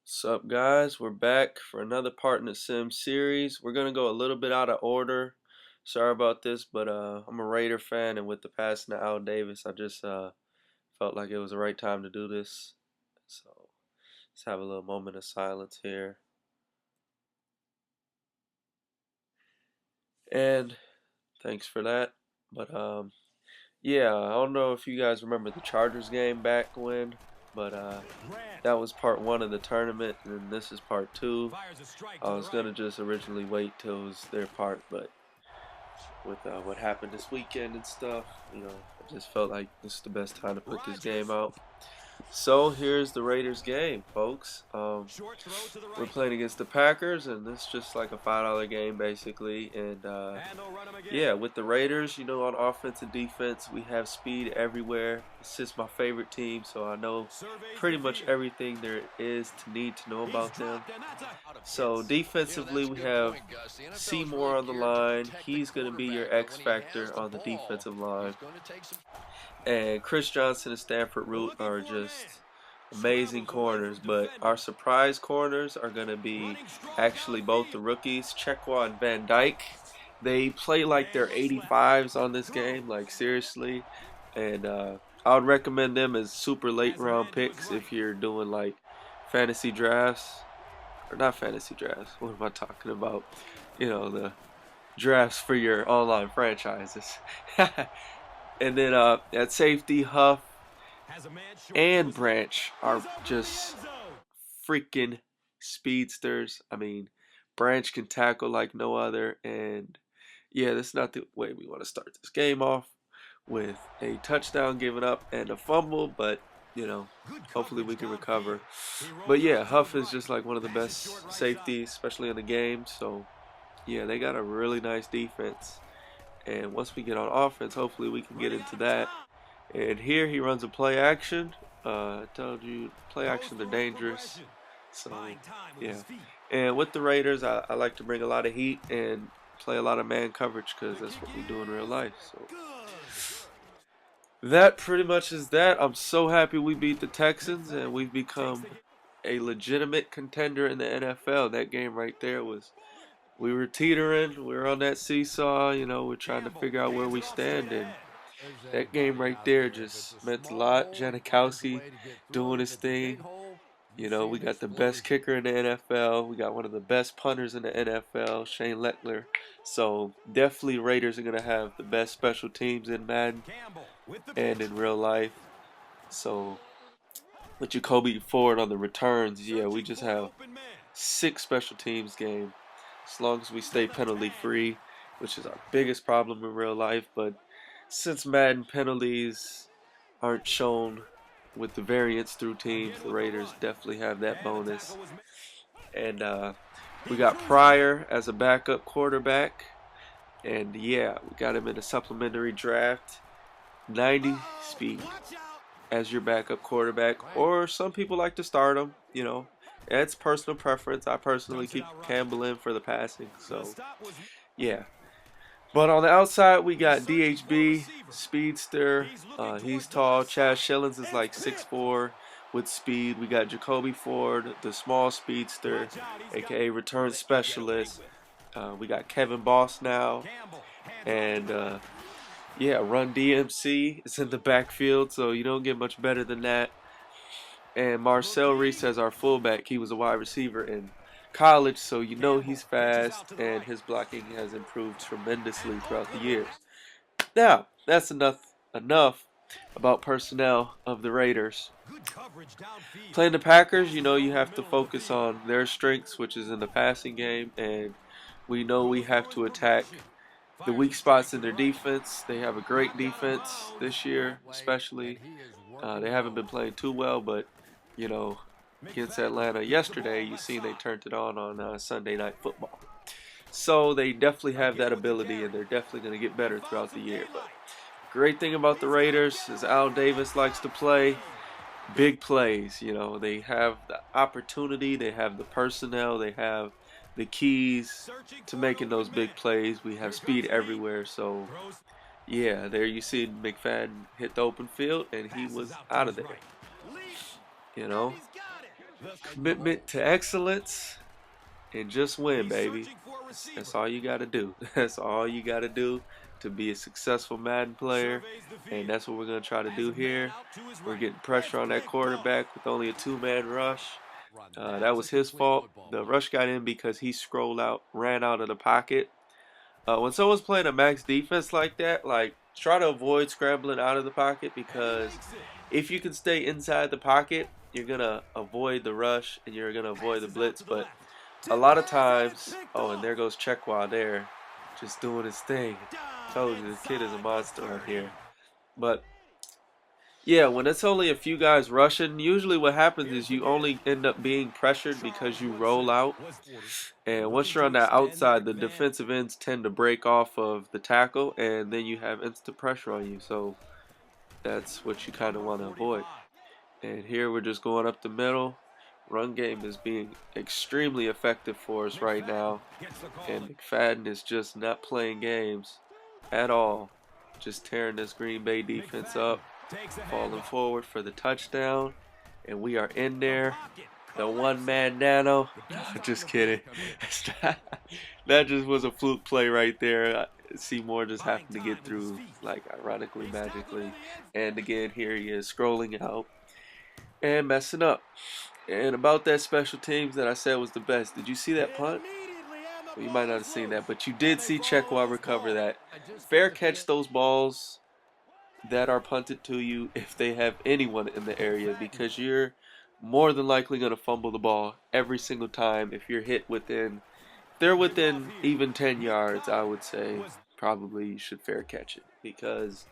What's up, guys? We're back for another part in the Sim series. We're gonna go a little bit out of order. Sorry about this, but I'm a Raider fan, and with the passing of Al Davis, I just felt like it was the right time to do this. So let's have a little moment of silence here. And thanks for that. But yeah, I don't know if you guys remember the Chargers game back when, but that was part one of the tournament, and this is part two. I was gonna just originally wait till it was their part, but with what happened this weekend and stuff, I just felt like this is the best time to put this game out. So here's the Raiders game, folks. We're playing against the Packers, and this is just like a $5 game basically. And yeah, with the Raiders, on offense and defense, we have speed everywhere. It's just my favorite team, so I know pretty much everything there is to need to know about them. So defensively, we have Seymour on the line. He's going to be your X factor on the defensive line. And Chris Johnson and Stanford Root are just amazing corners, but our surprise corners are going to be actually both the rookies, Checkwa and Van Dyke. They play like they're 85s on this game, like seriously. And I would recommend them as super late round picks if you're doing like fantasy drafts. Or not fantasy drafts, what am I talking about? The drafts for your online franchises. And then at safety, Huff and Branch are just freaking speedsters. I mean, Branch can tackle like no other, and yeah, that's not the way we want to start this game off, with a touchdown given up and a fumble, but hopefully we can recover. But yeah, Huff is just like one of the best safeties, especially in the game. So yeah, they got a really nice defense. And once we get on offense, hopefully we can get into that. And here he runs a play action. I told you, play action, they're dangerous. So, yeah. And with the Raiders, I like to bring a lot of heat and play a lot of man coverage because that's what we do in real life. So, that pretty much is that. I'm so happy we beat the Texans and we've become a legitimate contender in the NFL. That game right there was, we were teetering, we were on that seesaw, we're trying to figure out where we stand, and that game right there just meant a lot. Janikowski doing his thing. We got the best kicker in the NFL. We got one of the best punters in the NFL, Shane Leckler. So definitely Raiders are going to have the best special teams in Madden and in real life. So with Jacoby Ford on the returns, yeah, we just have 6 special teams game. As long as we stay penalty free, which is our biggest problem in real life. But since Madden penalties aren't shown with the variance through teams, the Raiders definitely have that bonus. And we got Pryor as a backup quarterback. And yeah, we got him in a supplementary draft. 90 speed as your backup quarterback. Or some people like to start him, It's personal preference. I personally keep Campbell in for the passing. So, yeah. But on the outside, we got DHB, speedster. He's tall. Chaz Shillings is like 6'4" with speed. We got Jacoby Ford, the small speedster, aka return specialist. We got Kevin Boss now. And yeah, Run DMC is in the backfield, so you don't get much better than that. And Marcel Reese as our fullback. He was a wide receiver in college, so he's fast, and his blocking has improved tremendously throughout the years. Now, that's enough about personnel of the Raiders. Playing the Packers, you have to focus on their strengths, which is in the passing game, and we know we have to attack the weak spots in their defense. They have a great defense this year, especially. They haven't been playing too well, but against Atlanta yesterday, you see they turned it on Sunday Night Football. So they definitely have that ability, and they're definitely going to get better throughout the year. But great thing about the Raiders is Al Davis likes to play big plays. They have the opportunity, they have the personnel, they have the keys to making those big plays. We have speed everywhere, so yeah, there you see McFadden hit the open field, and he was out of there. Commitment to excellence and just win, baby. That's all you got to do. That's all you got to do to be a successful Madden player. And that's what we're going to try to do here. We're getting pressure on that quarterback with only a two-man rush. That was his fault. The rush got in because he scrolled out, ran out of the pocket. When someone's playing a max defense like that, like try to avoid scrambling out of the pocket, because if you can stay inside the pocket, you're gonna avoid the rush and you're gonna avoid the blitz. But a lot of times, oh, and there goes Checkwa there, just doing his thing. Told you, the kid is a monster right here. But yeah, when it's only a few guys rushing, usually what happens is you only end up being pressured because you roll out. And once you're on that outside, the defensive ends tend to break off of the tackle, and then you have instant pressure on you. So that's what you kind of want to avoid. And here we're just going up the middle. Run game is being extremely effective for us right now. And McFadden is just not playing games at all. Just tearing this Green Bay defense up. Falling forward for the touchdown. And we are in there. The one-man nano. No, just kidding. That just was a fluke play right there. Seymour just happened to get through, like, ironically, magically. And again, here he is scrolling out and messing up. And about that special teams that I said was the best, did you see that punt? Well, you might not have seen that, but you did see Checkwa recover that. Fair catch those balls that are punted to you if they have anyone in the area, because you're more than likely going to fumble the ball every single time if you're hit within, if they're within even 10 yards, I would say probably you should fair catch it, because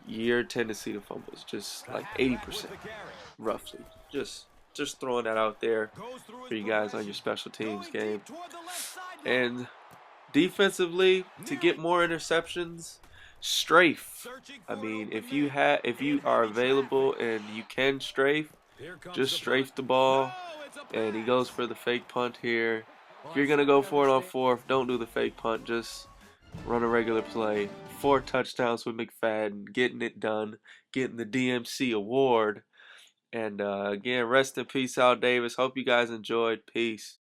your tendency to fumble is just like 80% roughly. Just throwing that out there for you guys on your special teams game. And defensively, to get more interceptions, strafe. I mean, if you are available and you can strafe, just strafe the ball. And he goes for the fake punt here. If you're gonna go for it on fourth, don't do the fake punt. Just run a regular play. 4 touchdowns with McFadden, getting it done, getting the DMC award. And again, rest in peace, Al Davis. Hope you guys enjoyed. Peace.